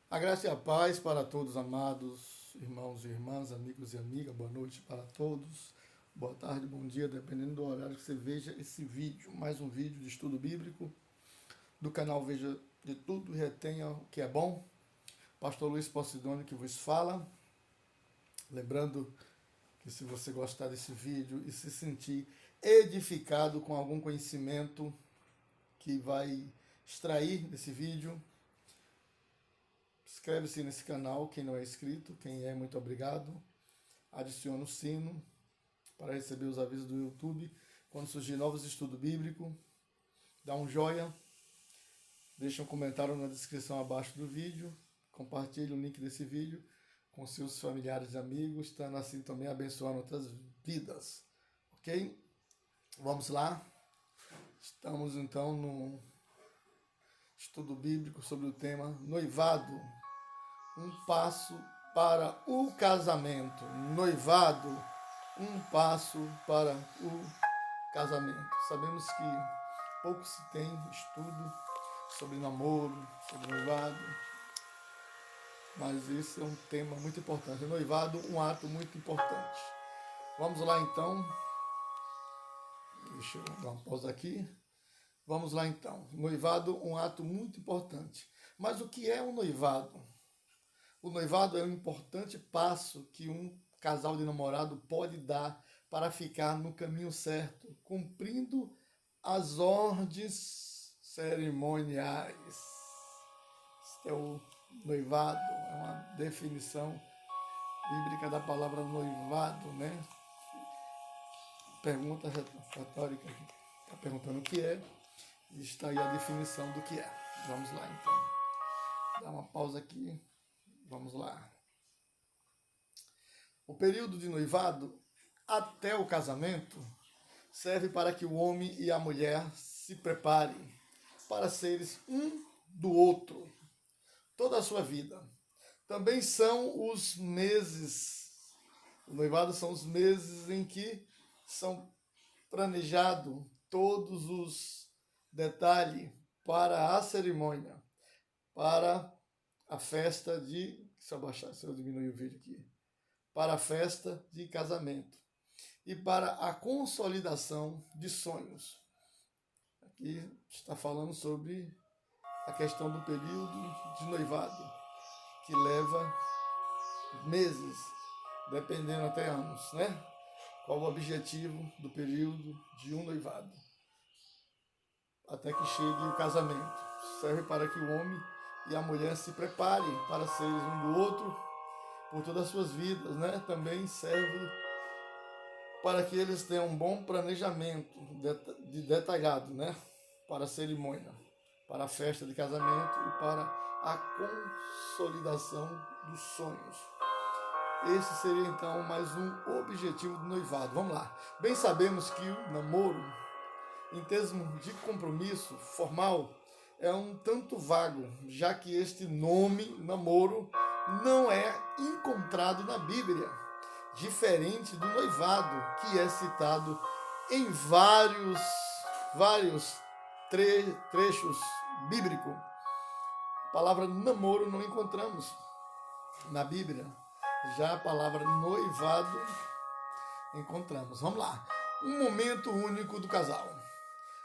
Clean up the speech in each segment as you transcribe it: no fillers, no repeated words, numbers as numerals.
A graça e a paz para todos, amados irmãos e irmãs, amigos e amigas. Boa noite para todos. Boa tarde, bom dia, dependendo do horário que você veja esse vídeo. Mais um vídeo de estudo bíblico do canal Veja de Tudo e Retenha o que é bom. Pastor Luiz Posidônio que vos fala. Lembrando que se você gostar desse vídeo e se sentir edificado com algum conhecimento que vai extrair desse vídeo, inscreve-se nesse canal, quem não é inscrito, quem é, muito obrigado. Adicione o sino para receber os avisos do YouTube quando surgir novos estudos bíblicos. Dá um joinha, deixa um comentário na descrição abaixo do vídeo, compartilhe o link desse vídeo com seus familiares e amigos, estando assim também abençoando outras vidas, ok? Vamos lá, estamos então no estudo bíblico sobre o tema noivado, um passo para o casamento. Noivado, um passo para o casamento. Sabemos que pouco se tem estudo sobre namoro, sobre noivado, mas esse é um tema muito importante. Noivado, um ato muito importante. Vamos lá então. Deixa eu dar uma pausa aqui. Vamos lá então. Noivado, um ato muito importante. Mas o que é um noivado? O noivado é um importante passo que um casal de namorado pode dar para ficar no caminho certo, cumprindo as ordens cerimoniais. Este é o noivado, é uma definição bíblica da palavra noivado, né? Pergunta retórica, está perguntando o que é, e está aí a definição do que é. Vamos lá então. Dá uma pausa aqui. Vamos lá. O período de noivado até o casamento serve para que o homem e a mulher se preparem para seres um do outro toda a sua vida. Também são os meses, o noivado são os meses em que são planejados todos os detalhes para a cerimônia, para a festa de... Deixa eu baixar, se eu diminuir o vídeo aqui. Para a festa de casamento e para a consolidação de sonhos. Aqui está falando sobre a questão do período de noivado, que leva meses, dependendo até anos, né? Qual o objetivo do período de um noivado? Até que chegue o casamento. Serve para que o homem e a mulher se preparem para serem um do outro por todas as suas vidas, né? Também serve para que eles tenham um bom planejamento detalhado, né? Para a cerimônia, para a festa de casamento e para a consolidação dos sonhos. Esse seria então mais um objetivo do noivado. Vamos lá. Bem sabemos que o namoro, em termos de compromisso formal, é um tanto vago, já que este nome, namoro, não é encontrado na Bíblia, diferente do noivado, que é citado em vários trechos bíblicos. A palavra namoro não encontramos na Bíblia, já a palavra noivado encontramos. Vamos lá. Um momento único do casal.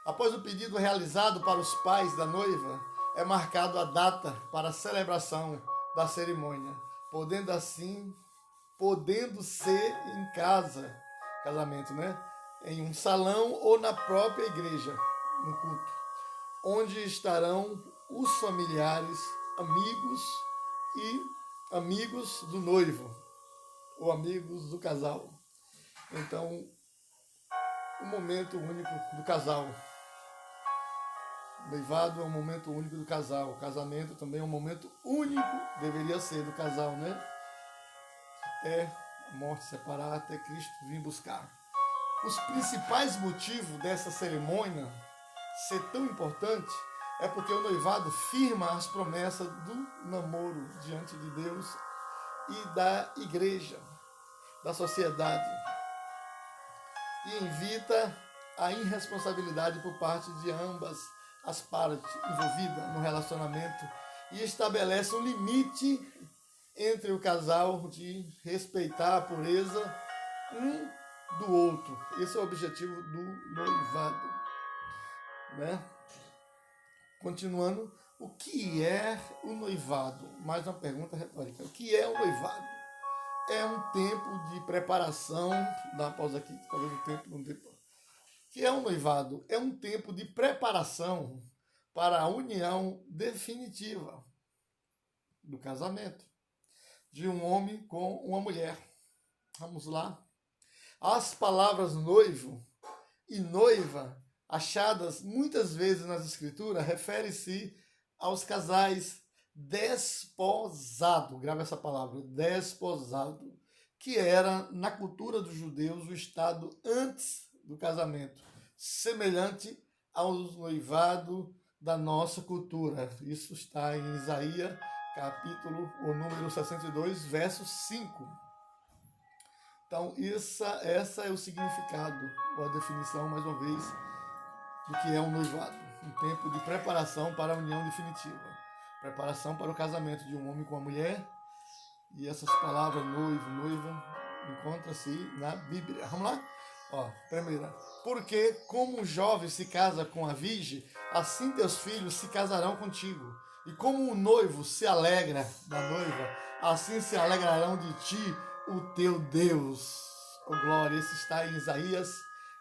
Após o pedido realizado para os pais da noiva, é marcado a data para a celebração da cerimônia, podendo ser em casa, casamento, né? Em um salão ou na própria igreja, no culto, onde estarão os familiares, amigos do noivo ou amigos do casal. Então, um momento único do casal. O noivado é um momento único do casal. O casamento também é um momento único, deveria ser, do casal, né? Até a morte separar, até Cristo vir buscar. Os principais motivos dessa cerimônia ser tão importante é porque o noivado firma as promessas do namoro diante de Deus e da igreja, da sociedade, e evita a irresponsabilidade por parte de ambas as partes envolvidas no relacionamento e estabelece um limite entre o casal de respeitar a pureza um do outro. Esse é o objetivo do noivado, né? Continuando, o que é o noivado? Mais uma pergunta retórica. O que é o noivado? É um tempo de preparação. Dá uma pausa aqui, talvez o tempo não dê. O que é o noivado? É um tempo de preparação para a união definitiva do casamento de um homem com uma mulher. Vamos lá. As palavras noivo e noiva, achadas muitas vezes nas escrituras, refere-se aos casais desposado, grava essa palavra, desposado, que era na cultura dos judeus o estado antes do casamento, semelhante ao noivado da nossa cultura. Isso está em Isaías, capítulo, o número 62, verso 5. Então, essa é o significado, ou a definição, mais uma vez, do que é um noivado. Um tempo de preparação para a união definitiva. Preparação para o casamento de um homem com uma mulher. E essas palavras, noivo, noiva, encontra-se na Bíblia. Vamos lá? Ó, primeira. Porque como um jovem se casa com a virgem, assim teus filhos se casarão contigo. E como o noivo se alegra da noiva, assim se alegrarão de ti o teu Deus. Oh, glória, esse está em Isaías,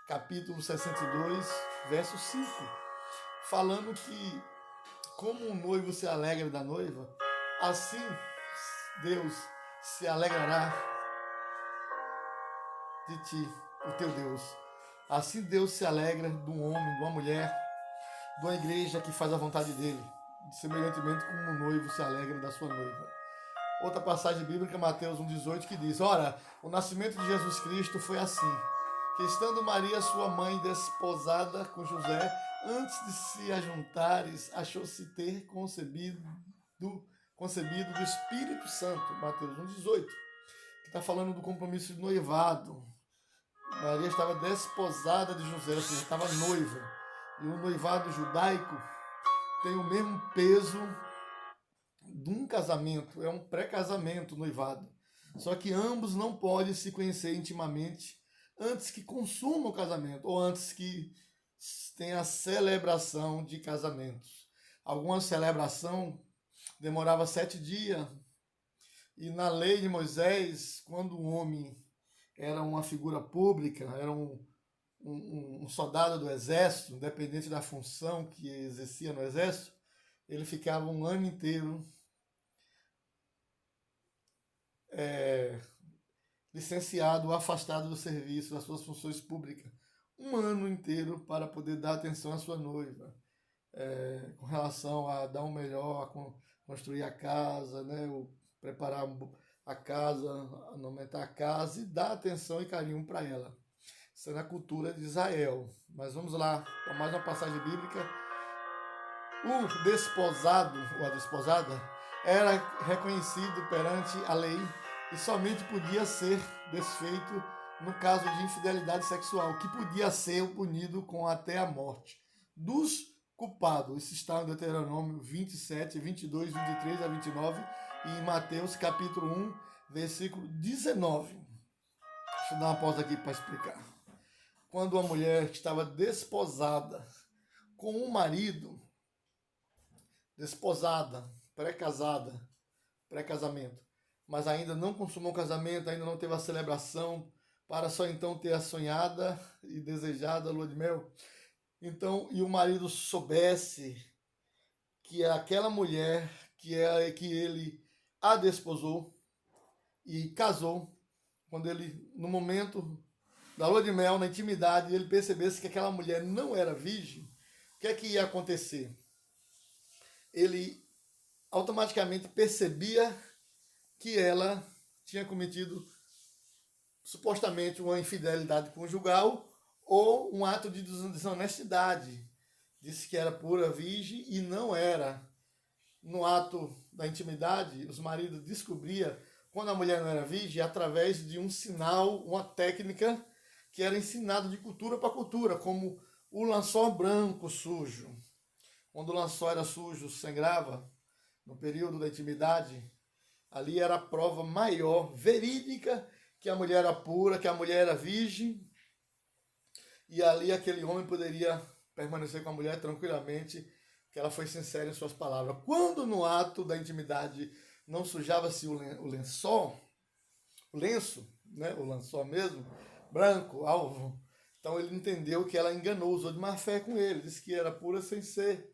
capítulo 62, verso 5. Falando que como um noivo se alegra da noiva, assim Deus se alegrará de ti, o teu Deus. Assim Deus se alegra de um homem, de uma mulher, de uma igreja que faz a vontade dele, semelhantemente como um noivo se alegra da sua noiva. Outra passagem bíblica, Mateus 1,18, que diz: ora, o nascimento de Jesus Cristo foi assim, que estando Maria, sua mãe, desposada com José, antes de se ajuntares, achou-se ter concebido do Espírito Santo. Mateus 1,18, que está falando do compromisso de noivado. Maria estava desposada de José, ou seja, estava noiva. E o noivado judaico tem o mesmo peso de um casamento, é um pré-casamento, noivado. Só que ambos não podem se conhecer intimamente antes que consumam o casamento, ou antes que tenha a celebração de casamentos. Alguma celebração demorava 7 dias, e na lei de Moisés, quando o homem era uma figura pública, era um soldado do exército, independente da função que exercia no exército, ele ficava um ano inteiro licenciado, afastado do serviço, das suas funções públicas. Um ano inteiro para poder dar atenção à sua noiva, com relação a dar o melhor, a construir a casa, né, preparar a casa, aumentar a casa e dar atenção e carinho para ela. Isso é na cultura de Israel. Mas vamos lá, para mais uma passagem bíblica. O desposado ou a desposada era reconhecido perante a lei e somente podia ser desfeito no caso de infidelidade sexual, que podia ser punido com até a morte dos culpados. Isso está em Deuteronômio 27, 22, 23 a 29 e em Mateus capítulo 1, versículo 19. Deixa eu dar uma pausa aqui para explicar. Quando uma mulher estava desposada com um marido, desposada, pré-casada, pré-casamento, mas ainda não consumou o casamento, ainda não teve a celebração, para só então ter a sonhada e desejada lua de mel. Então, e o marido soubesse que aquela mulher que ele a desposou e casou, quando ele, no momento da lua de mel, na intimidade, ele percebesse que aquela mulher não era virgem, o que é que ia acontecer? Ele automaticamente percebia que ela tinha cometido supostamente uma infidelidade conjugal ou um ato de desonestidade. Disse que era pura virgem e não era. No ato da intimidade, os maridos descobriam quando a mulher não era virgem através de um sinal, uma técnica que era ensinada de cultura para cultura, como o lençol branco sujo. Quando o lençol era sujo, sangrava, no período da intimidade, ali era a prova maior, verídica, que a mulher era pura, que a mulher era virgem, e ali aquele homem poderia permanecer com a mulher tranquilamente, que ela foi sincera em suas palavras. Quando no ato da intimidade não sujava-se o lençol, o lenço, né, o lençol mesmo, branco, alvo, então ele entendeu que ela enganou, usou de má fé com ele, disse que era pura sem ser,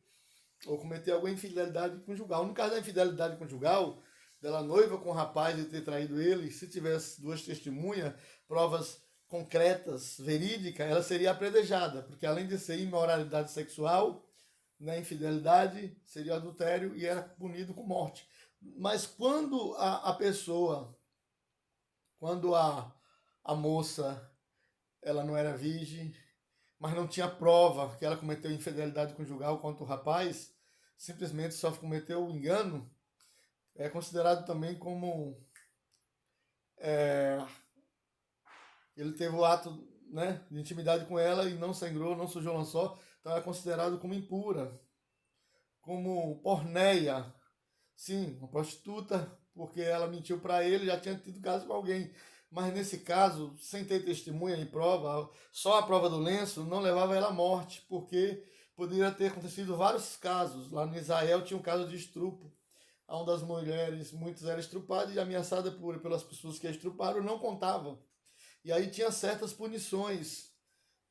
ou cometeu alguma infidelidade conjugal. No caso da infidelidade conjugal, dela noiva com o rapaz e ter traído ele, se tivesse duas testemunhas, provas concretas, verídicas, ela seria apredejada, porque além de ser imoralidade sexual, né, infidelidade, seria adultério e era punido com morte. Mas quando a pessoa, quando a moça, ela não era virgem, mas não tinha prova que ela cometeu infidelidade conjugal contra o rapaz, simplesmente só cometeu o engano, é considerado também como ele teve o ato, né, de intimidade com ela e não sangrou, não sujou o lençol, então é considerado como impura, como porneia, sim, uma prostituta, porque ela mentiu para ele, já tinha tido caso com alguém. Mas nesse caso, sem ter testemunha e prova, só a prova do lenço não levava ela à morte, porque poderia ter acontecido vários casos. Lá no Israel tinha um caso de estupro, onde as mulheres, muitas eram estrupadas e ameaçadas pelas pessoas que a estruparam, não contavam. E aí tinha certas punições,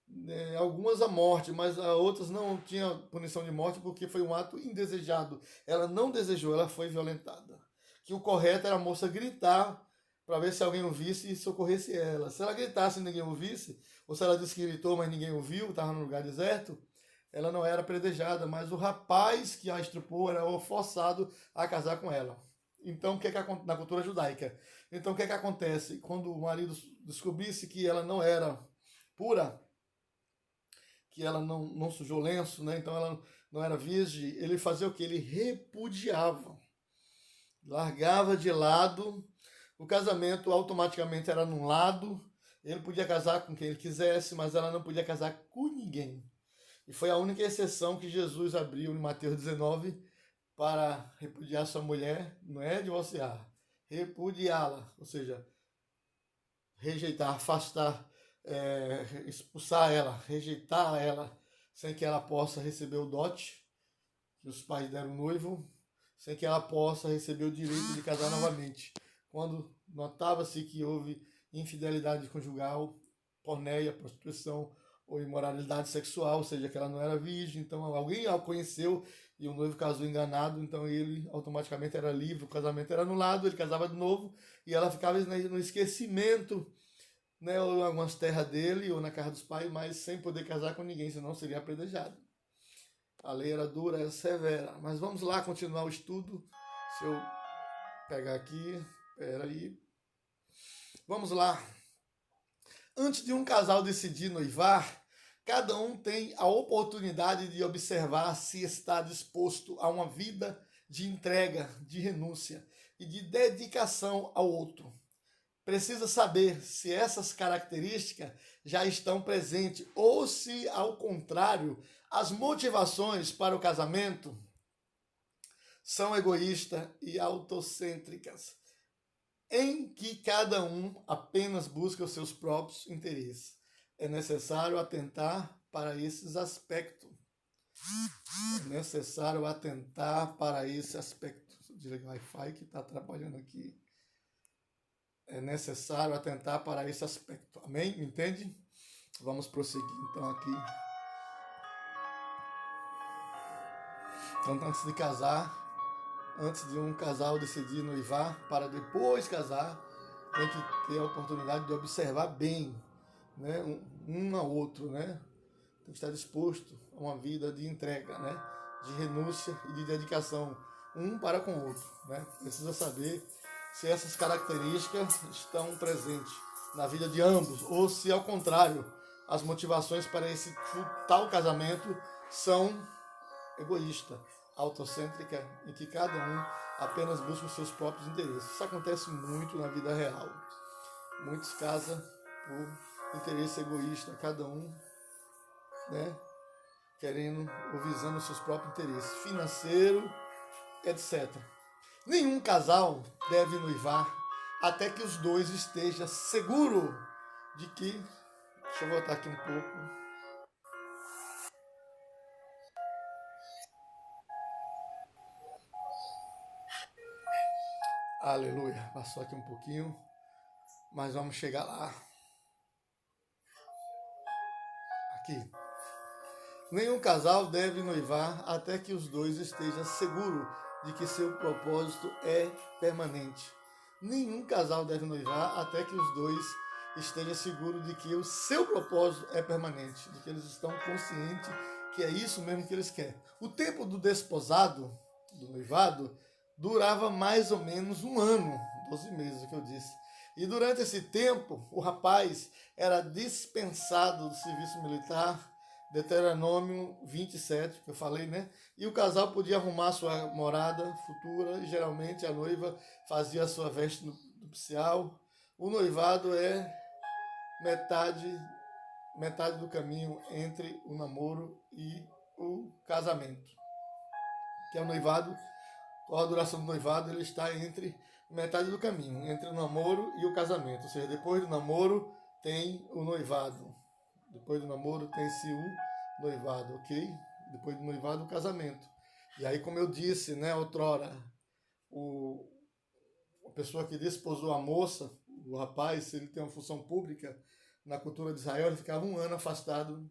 né, algumas a morte, mas a outras não tinha punição de morte porque foi um ato indesejado. Ela não desejou, ela foi violentada. Que o correto era a moça gritar para ver se alguém ouvisse e socorresse ela. Se ela gritasse e ninguém ouvisse, ou se ela disse que gritou, mas ninguém ouviu, estava num lugar deserto, ela não era predejada, mas o rapaz que a estrupou era forçado a casar com ela. Então, o que é que na cultura judaica? Então, o que é que acontece? Quando o marido descobrisse que ela não era pura, que ela não sujou lenço, né? Então ela não era virgem, ele fazia o que? Ele repudiava, largava de lado, o casamento automaticamente era anulado, ele podia casar com quem ele quisesse, mas ela não podia casar com ninguém. E foi a única exceção que Jesus abriu em Mateus 19 para repudiar sua mulher, não é divorciar, repudiá-la, ou seja, rejeitar, afastar, expulsar ela, rejeitar ela, sem que ela possa receber o dote que os pais deram ao noivo, sem que ela possa receber o direito de casar novamente. Quando notava-se que houve infidelidade conjugal, porneia, prostituição ou imoralidade sexual, ou seja, que ela não era virgem, então alguém a conheceu e o noivo casou enganado, então ele automaticamente era livre, o casamento era anulado, ele casava de novo e ela ficava no esquecimento, né, ou em algumas terras dele ou na casa dos pais, mas sem poder casar com ninguém, senão seria apredejado. A lei era dura, era severa. Mas vamos lá continuar o estudo. Se eu pegar aqui, peraí. Vamos lá. Antes de um casal decidir noivar, cada um tem a oportunidade de observar se está disposto a uma vida de entrega, de renúncia e de dedicação ao outro. Precisa saber se essas características já estão presentes ou se, ao contrário, as motivações para o casamento são egoístas e autocêntricas, em que cada um apenas busca os seus próprios interesses. É necessário atentar para esses aspectos. É necessário atentar para esse aspecto. Desligar o Wi-Fi que está atrapalhando aqui. É necessário atentar para esse aspecto. Amém? Entende? Vamos prosseguir então aqui. Então, antes de casar, antes de um casal decidir noivar, para depois casar, tem que ter a oportunidade de observar bem, né, um ao outro, né? Tem que estar disposto a uma vida de entrega, né? De renúncia e de dedicação, um para com o outro, né? Precisa saber se essas características estão presentes na vida de ambos, ou se, ao contrário, as motivações para esse tal casamento são egoístas, autocêntricas, em que cada um apenas busca os seus próprios interesses. Isso acontece muito na vida real. Muitos casam por interesse egoísta, cada um, né, querendo ou visando os seus próprios interesses, financeiro, etc. Nenhum casal deve noivar até que os dois estejam seguros de que... Deixa eu voltar aqui um pouco. Aleluia. Passou aqui um pouquinho, mas vamos chegar lá. Aqui. Nenhum casal deve noivar até que os dois estejam seguros de que seu propósito é permanente. Nenhum casal deve noivar até que os dois estejam seguros de que o seu propósito é permanente, de que eles estão conscientes que é isso mesmo que eles querem. O tempo do desposado, do noivado, durava mais ou menos um ano, 12 meses, o que eu disse. E durante esse tempo, o rapaz era dispensado do serviço militar, Deuteronômio 27, que eu falei, né? E o casal podia arrumar sua morada futura, e geralmente a noiva fazia a sua veste nupcial. O noivado é metade do caminho entre o namoro e o casamento. Que é o noivado, qual a duração do noivado? Ele está entre metade do caminho, entre o namoro e o casamento. Ou seja, depois do namoro tem o noivado. Depois do namoro tem-se o noivado, ok? Depois do noivado, o casamento. E aí, como eu disse, né, outrora, a pessoa que desposou a moça, o rapaz, se ele tem uma função pública na cultura de Israel, ele ficava um ano afastado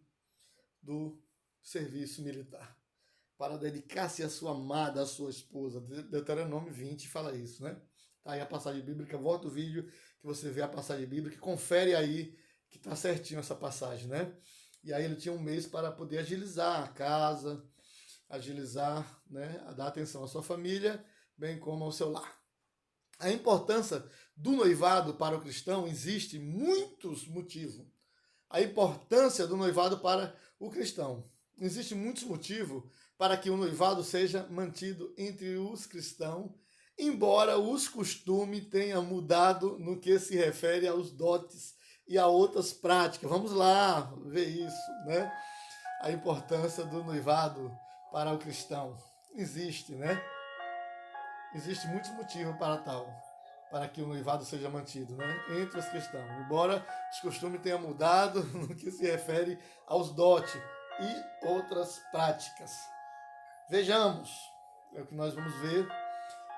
do serviço militar para dedicar-se à sua amada, à sua esposa. Deuteronômio 20 fala isso, né? Tá aí a passagem bíblica, volta o vídeo que você vê a passagem bíblica, confere aí que tá certinho essa passagem, né? E aí ele tinha um mês para poder agilizar a casa, agilizar, né, a dar atenção à sua família, bem como ao seu lar. A importância do noivado para o cristão existe muitos motivos. A importância do noivado para o cristão. Existe muitos motivos para que o noivado seja mantido entre os cristãos, embora os costumes tenham mudado no que se refere aos dotes e a outras práticas. Vamos lá ver isso, né? A importância do noivado para o cristão. Existe, né? Existe muitos motivos para tal, para que o noivado seja mantido, né? Entre os cristãos. Embora os costumes tenham mudado no que se refere aos dotes e outras práticas. Vejamos, é o que nós vamos ver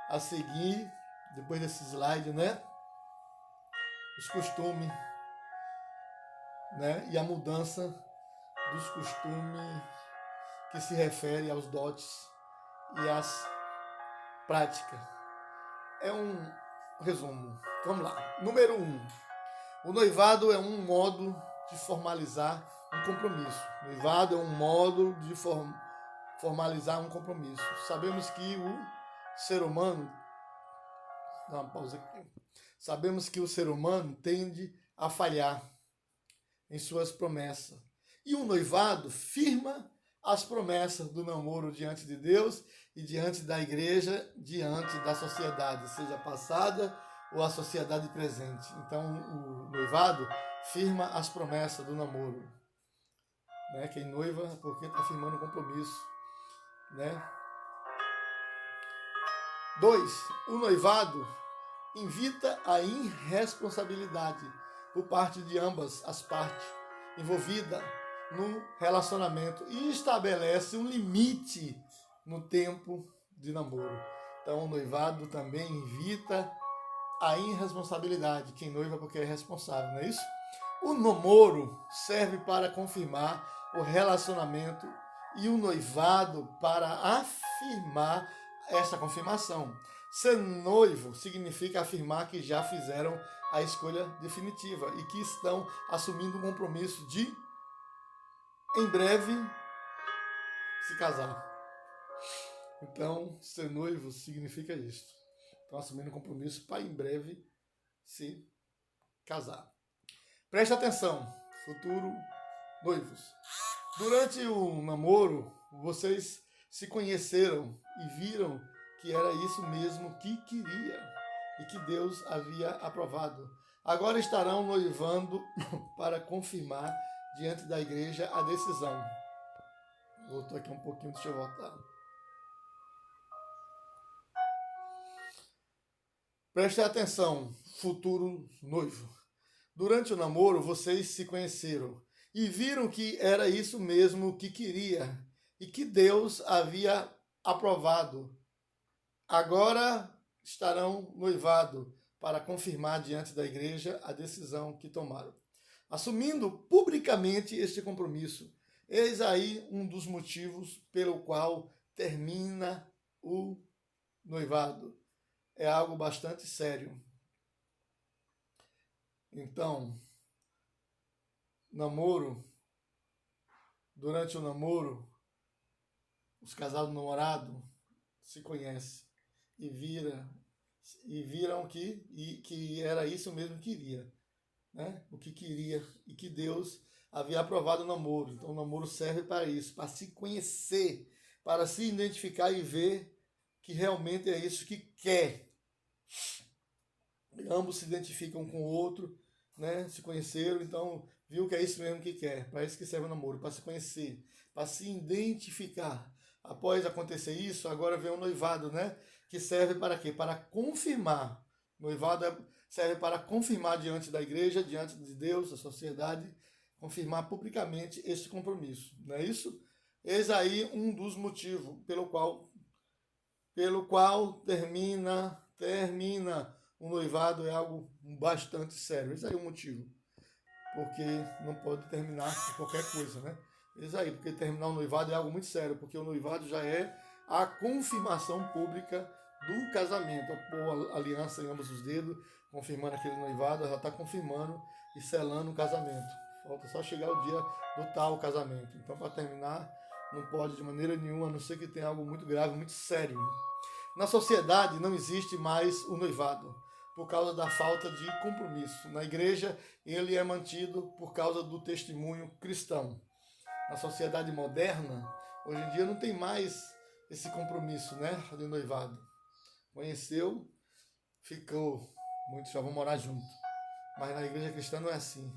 a seguir, depois desse slide, né? Os costumes, né? E a mudança dos costumes que se refere aos dotes e às práticas. É um resumo. Vamos lá. Número 1. O noivado é um modo de formalizar um compromisso. Noivado é um modo de formalizar um compromisso. Sabemos que o ser humano... Dá uma pausa aqui. Sabemos que o ser humano tende a falhar em suas promessas. E o noivado firma as promessas do namoro diante de Deus e diante da igreja, diante da sociedade, seja passada ou a sociedade presente. Então, o noivado firma as promessas do namoro. Né? Quem noiva, porque está firmando um compromisso. Né? 2. O noivado invita a irresponsabilidade por parte de ambas as partes envolvidas no relacionamento e estabelece um limite no tempo de namoro. Então, o noivado também invita a irresponsabilidade. Quem noiva porque é responsável, não é isso? O namoro serve para confirmar o relacionamento e o noivado para afirmar essa confirmação. Ser noivo significa afirmar que já fizeram a escolha definitiva e que estão assumindo um compromisso de, em breve, se casar. Então, ser noivo significa isso. Estão assumindo um compromisso para, em breve, se casar. Preste atenção, futuro noivos. Durante o namoro, vocês se conheceram e viram que era isso mesmo que queria e que Deus havia aprovado. Agora estarão noivando para confirmar diante da igreja a decisão. Voltou aqui um pouquinho, deixa eu voltar. Preste atenção, futuro noivo. Durante o namoro, vocês se conheceram e viram que era isso mesmo que queria e que Deus havia aprovado. Agora estarão noivados para confirmar diante da igreja a decisão que tomaram. Assumindo publicamente este compromisso, eis aí um dos motivos pelo qual termina o noivado. É algo bastante sério. Então, durante o namoro, os casados namorados se conhecem e viram que era isso mesmo que queria, né? O que queria e que Deus havia aprovado o namoro. Então o namoro serve para isso, para se conhecer, para se identificar e ver que realmente é isso que quer. Ambos se identificam com o outro, né? Se conheceram, então viu que é isso mesmo que quer. Para isso que serve o namoro, para se conhecer, para se identificar. Após acontecer isso, agora vem o noivado, né? Que serve para quê? Para confirmar. Noivado serve para confirmar diante da igreja, diante de Deus, da sociedade, confirmar publicamente esse compromisso. Não é isso? Eis aí um dos motivos pelo qual termina o noivado, é algo bastante sério. Esse aí é o motivo. Porque não pode terminar por qualquer coisa, né? Isso aí, porque terminar o noivado é algo muito sério, porque o noivado já é a confirmação pública do casamento. Pôr a aliança em ambos os dedos, confirmando aquele noivado, já está confirmando e selando o casamento. Falta só chegar o dia do tal casamento. Então, para terminar, não pode de maneira nenhuma, a não ser que tenha algo muito grave, muito sério. Na sociedade não existe mais o noivado, por causa da falta de compromisso. Na igreja, ele é mantido por causa do testemunho cristão. Na sociedade moderna, hoje em dia não tem mais esse compromisso, né, de noivado. Conheceu, ficou, muitos já vão morar junto. Mas na igreja cristã não é assim.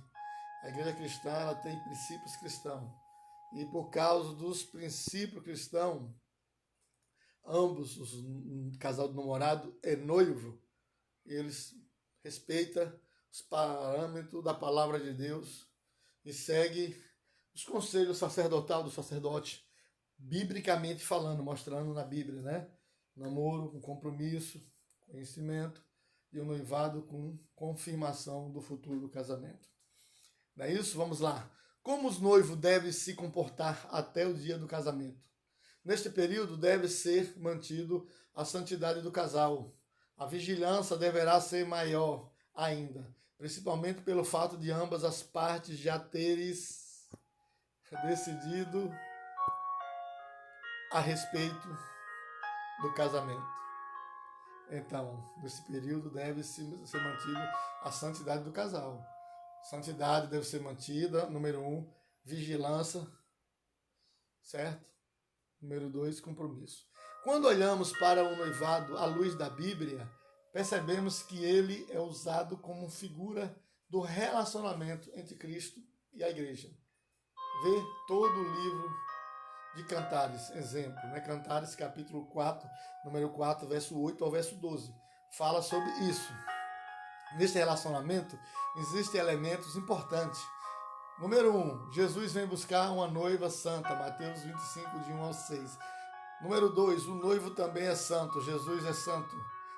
A igreja cristã, ela tem princípios cristãos. E por causa dos princípios cristãos, ambos, um casal de namorado é noivo, eles respeitam os parâmetros da palavra de Deus e seguem os conselhos sacerdotais do sacerdote, biblicamente falando, mostrando na Bíblia, né? Namoro com compromisso, conhecimento e o noivado com confirmação do futuro casamento. Não é isso? Vamos lá. Como os noivos devem se comportar até o dia do casamento? Neste período deve ser mantido a santidade do casal. A vigilância deverá ser maior ainda, principalmente pelo fato de ambas as partes já terem decidido a respeito do casamento. Então, nesse período deve ser mantida a santidade do casal. Santidade deve ser mantida, número 1, vigilância, certo? Número 2, compromisso. Quando olhamos para o noivado à luz da Bíblia, percebemos que ele é usado como figura do relacionamento entre Cristo e a igreja. Vê todo o livro de Cantares, exemplo, né? Cantares capítulo 4, número 4, verso 8 ao verso 12. Fala sobre isso. Neste relacionamento existem elementos importantes. Número 1, Jesus vem buscar uma noiva santa, Mateus 25, de 1 ao 6. Número 2, o noivo também é santo, Jesus é santo.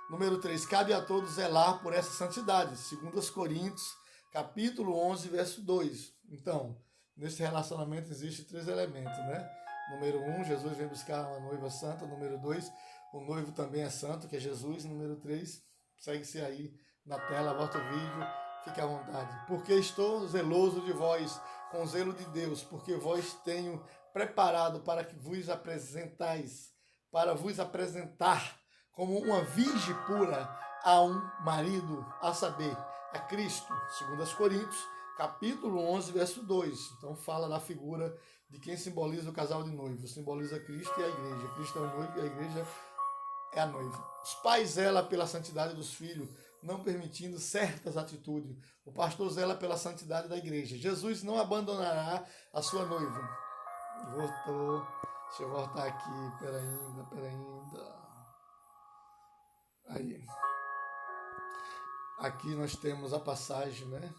Número 3, cabe a todos zelar por essa santidade, 2 Coríntios, capítulo 11, verso 2. Então, nesse relacionamento existem 3 elementos, né? Número 1, Jesus vem buscar uma noiva santa. Número 2, o noivo também é santo, que é Jesus. Número 3, segue-se aí na tela, bota o vídeo, fique à vontade. Porque estou zeloso de vós, com zelo de Deus, porque vós tenho preparado para que vos apresentais, para vos apresentar como uma virgem pura a um marido, a saber, a Cristo. 2 Coríntios, capítulo 11, verso 2. Então fala da figura de quem simboliza o casal de noivos. Simboliza Cristo e a igreja. Cristo é o noivo e a igreja é a noiva. Os pais zelam pela santidade dos filhos, não permitindo certas atitudes. O pastor zela pela santidade da igreja. Jesus não abandonará a sua noiva. Voltou. Deixa eu voltar aqui. Pera ainda. Aí. Aqui nós temos a passagem, né?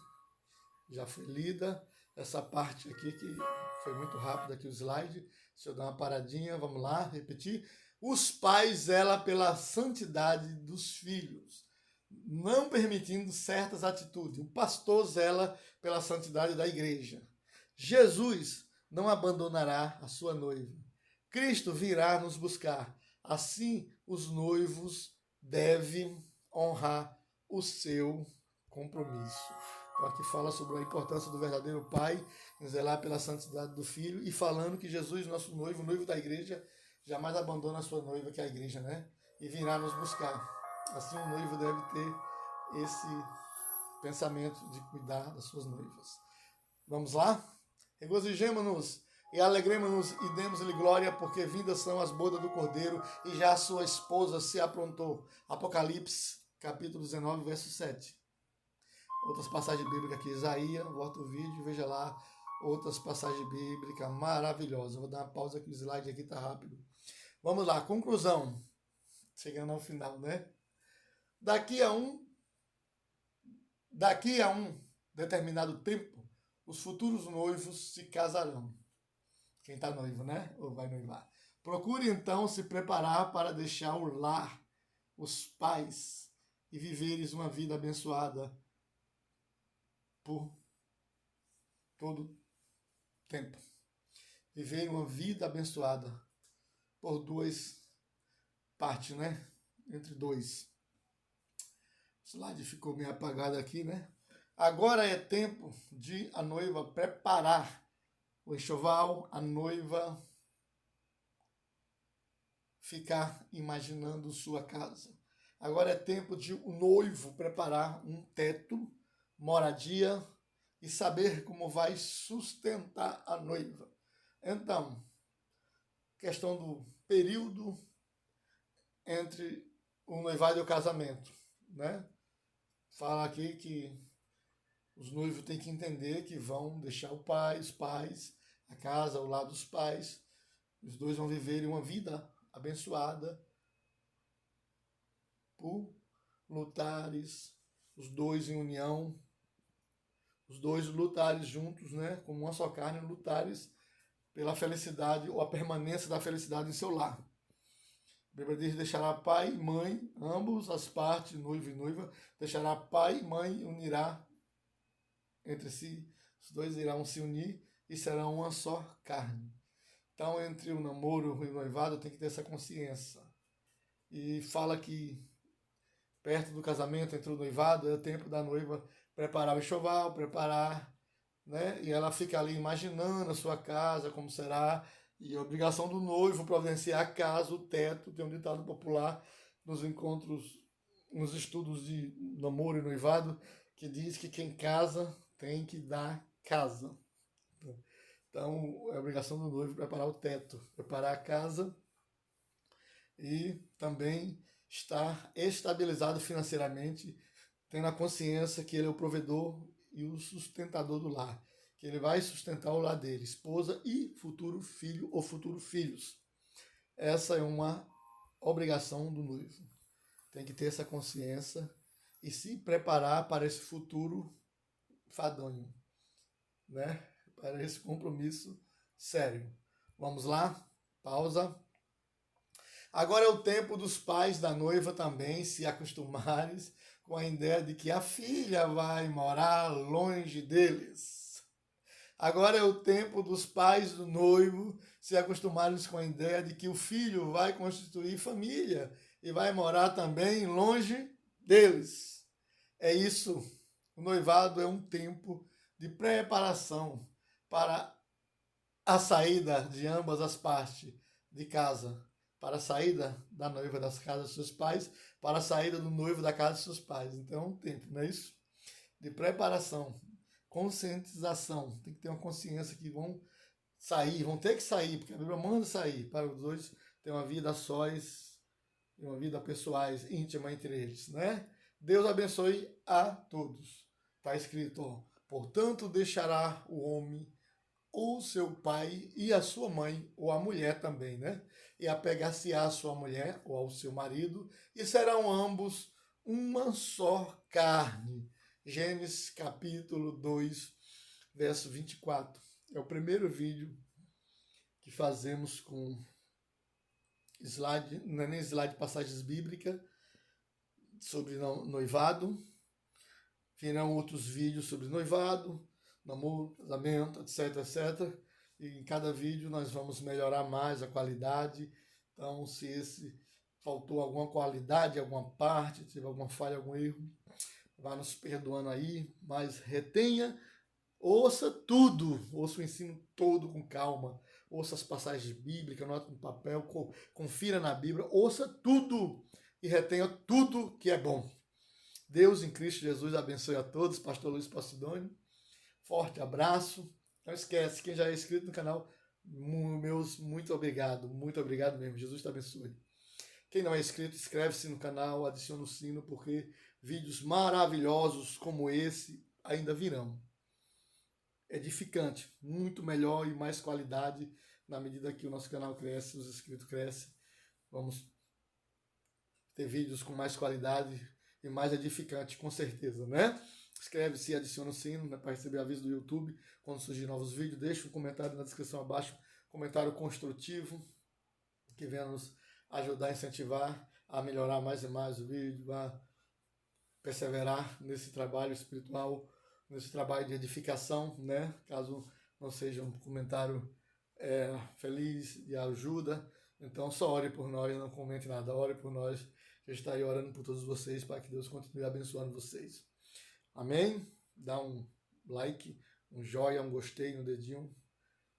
Já foi lida. Essa parte aqui que foi muito rápida aqui o slide. Deixa eu dar uma paradinha, vamos lá, repetir. Os pais zelam pela santidade dos filhos, não permitindo certas atitudes. O pastor zela pela santidade da igreja. Jesus não abandonará a sua noiva. Cristo virá nos buscar. Assim, os noivos devem honrar o seu compromisso. Então aqui fala sobre a importância do verdadeiro pai em zelar pela santidade do filho e falando que Jesus, nosso noivo, o noivo da igreja, jamais abandona a sua noiva, que é a igreja, né? E virá nos buscar. Assim o noivo deve ter esse pensamento de cuidar das suas noivas. Vamos lá? Regozijemo-nos e alegremos-nos e demos-lhe glória, porque vindas são as bodas do Cordeiro e já a sua esposa se aprontou. Apocalipse, capítulo 19, verso 7. Outras passagens bíblicas aqui, Isaías, volta o vídeo, veja lá outras passagens bíblicas maravilhosas. Vou dar uma pausa aqui, o slide aqui tá rápido. Vamos lá, conclusão. Chegando ao final, né? Daqui a um determinado tempo, os futuros noivos se casarão. Quem está noivo, né? Ou vai noivar. Procure então se preparar para deixar o lar, os pais, e viveres uma vida abençoada por todo tempo. Viver uma vida abençoada por duas partes, né? Entre dois. O slide ficou meio apagado aqui, né? Agora é tempo de a noiva preparar o enxoval, a noiva ficar imaginando sua casa. Agora é tempo de o noivo preparar um teto, moradia e saber como vai sustentar a noiva. Então, questão do período entre o noivado e o casamento, né? Fala aqui que os noivos têm que entender que vão deixar os pais, a casa ao lado dos pais. Os dois vão viver uma vida abençoada por lutares, os dois em união, os dois lutares juntos, né? Como uma só carne, lutares pela felicidade ou a permanência da felicidade em seu lar. A Bíblia diz: deixará pai e mãe, ambos as partes, noivo e noiva, deixará pai e mãe e unirá entre si, os dois irão se unir e serão uma só carne. Então, entre o namoro e o noivado, tem que ter essa consciência. E fala que perto do casamento, entre o noivado, é o tempo da noiva preparar o enxoval, né? E ela fica ali imaginando a sua casa, como será. E a obrigação do noivo providenciar a casa, o teto. Tem um ditado popular nos encontros, nos estudos de namoro e noivado, que diz que quem casa tem que dar casa. Então, é a obrigação do noivo preparar o teto, preparar a casa e também estar estabilizado financeiramente, tendo a consciência que ele é o provedor e o sustentador do lar, que ele vai sustentar o lar dele, esposa e futuro filho ou futuro filhos. Essa é uma obrigação do noivo. Tem que ter essa consciência e se preparar para esse futuro fadonho, né? Para esse compromisso sério. Vamos lá? Pausa. Agora é o tempo dos pais da noiva também se acostumarem com a ideia de que a filha vai morar longe deles. Agora é o tempo dos pais do noivo se acostumarem com a ideia de que o filho vai constituir família e vai morar também longe deles. É isso. O noivado é um tempo de preparação para a saída de ambas as partes de casa, para a saída da noiva das casas dos seus pais, para a saída do noivo da casa dos seus pais. Então é um tempo, não é isso? De preparação, conscientização. Tem que ter uma consciência que vão sair, vão ter que sair, porque a Bíblia manda sair para os dois ter uma vida sós, uma vida pessoais, íntima entre eles, né? Deus abençoe a todos. Está escrito, ó, portanto deixará o homem ou seu pai e a sua mãe, ou a mulher também, né? E apegar-se à sua mulher ou ao seu marido, e serão ambos uma só carne. Gênesis capítulo 2, verso 24. É o primeiro vídeo que fazemos com slide, não é nem slide, passagens bíblicas sobre noivado. Virão outros vídeos sobre noivado, namoro, casamento, etc, etc. E em cada vídeo nós vamos melhorar mais a qualidade. Então, se esse faltou alguma qualidade, alguma parte, teve alguma falha, algum erro, vá nos perdoando aí, mas retenha, ouça tudo, ouça o ensino todo com calma, ouça as passagens bíblicas, anota no papel, confira na Bíblia, ouça tudo e retenha tudo que é bom. Deus em Cristo Jesus abençoe a todos. Pastor Luiz Passidoni, forte abraço. Não esquece, quem já é inscrito no canal, meus muito obrigado mesmo. Jesus te abençoe. Quem não é inscrito, inscreve-se no canal, adiciona o sino, porque vídeos maravilhosos como esse ainda virão. Edificante, muito melhor e mais qualidade na medida que o nosso canal cresce, os inscritos crescem. Vamos ter vídeos com mais qualidade e mais edificante, com certeza, né? Inscreve-se e adiciona o sino, né, para receber aviso do YouTube quando surgir novos vídeos. Deixa um comentário na descrição abaixo, comentário construtivo, que venha nos ajudar a incentivar a melhorar mais e mais o vídeo, a perseverar nesse trabalho espiritual, nesse trabalho de edificação, né? Caso não seja um comentário feliz, de ajuda, então só ore por nós, não comente nada, ore por nós. Eu estarei orando por todos vocês para que Deus continue abençoando vocês. Amém? Dá um like, um joinha, um gostei, um dedinho,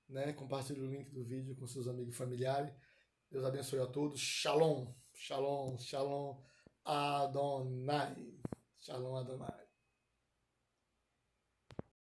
né? Compartilhe o link do vídeo com seus amigos e familiares. Deus abençoe a todos. Shalom, shalom, shalom, Adonai. Shalom, Adonai.